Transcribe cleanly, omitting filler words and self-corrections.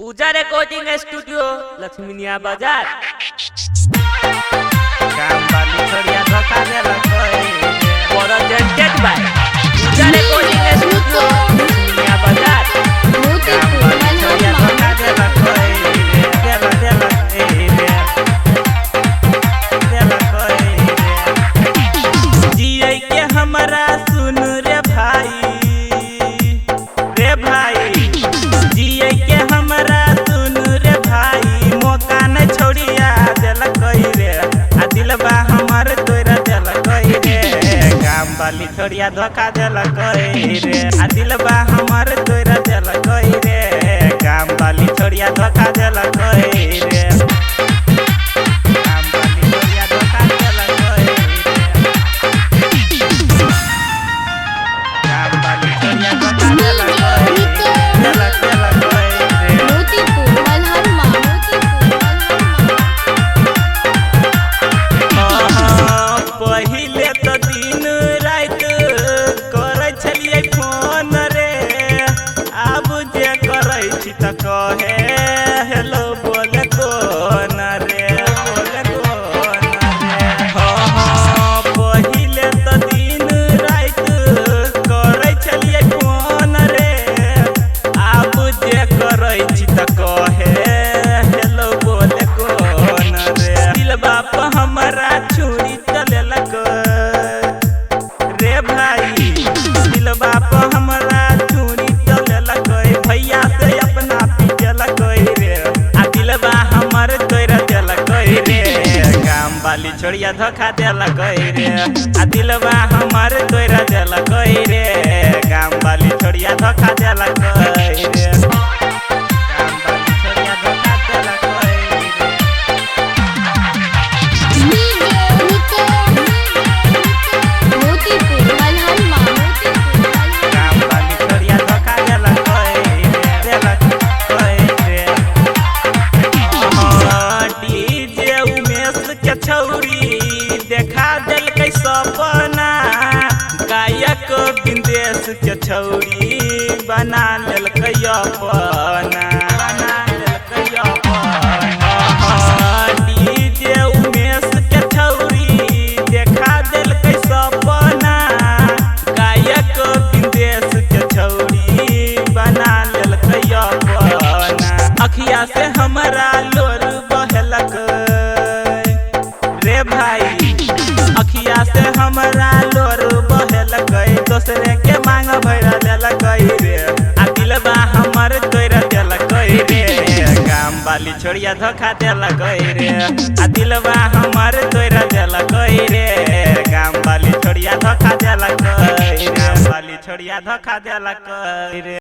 पूजा recording studio लक्ष्मीनिया बाजार। काम वाली छोड़िया धोखा देला कोई presented by Puja recording studio लक्ष्मीनिया बाजार। काम वाली छोड़िया धोखा देला कोई देला कोई जिए के हमरा सुन रे भाई जिए के हमरा सुन रे भाई मौका न छोड़िया देला कोई रे आ दिलबा हमर तोरा देला कोई रे काम वाली छोड़िया धोखा देला कोई रे आ दिलबा हमर तोरा देला कोई रे काम वाली छोड़िया धोखा देला कोई रे काम वाली छोड़िया धोखा देला कोई रे काम वाली छोड़िया धोखा देला कोई देला कोई रे पहिले तो दिन रात करे छलिए फोन रे अब जे करे छी त कहे हेलो बोले कोन रे बोले कोन रे पहिले तो दिन रात करे छलिए फोन रे अब जे करे छी त कहे हेलो बोले कोन रे दिल बाप हमरा छुरी चलेलक रे भाई दिल बाप हमरा छुरी चलेलक भैया से अपना पीटेलक रे आ दिलबा हमर तोड़ देलक रे काम वाली छोड़िया धोखा देलक रे आ दिलबा हमर तोड़ देलक रे काम वाली छोड़िया धोखा देलक रे काम वाली छोड़िया धोखा देलक रे काम वाली छोड़िया धोखा देलक रे डीजे उमेश के छौरी देखा देलकै सपना गायक विदेश के छौरी बना लेलकै अपना डीजे उमेश के छौरी देखा देलकै सपना गायक विदेश के छौरी बना लेलकै अपना अखिया से हमरा लोर बहलक रे भाई अखिया से हमरा लोर बहलक दोसरे के मांग भर देलक रे आ दिलबा हमर तोड़ देलक रे काम वाली छोड़िया धोखा देलक रे आ दिलबा हमर तोड़ देलक रे काम वाली छोड़िया धोखा देलक रे काम वाली छोड़िया धोखा देलक रे।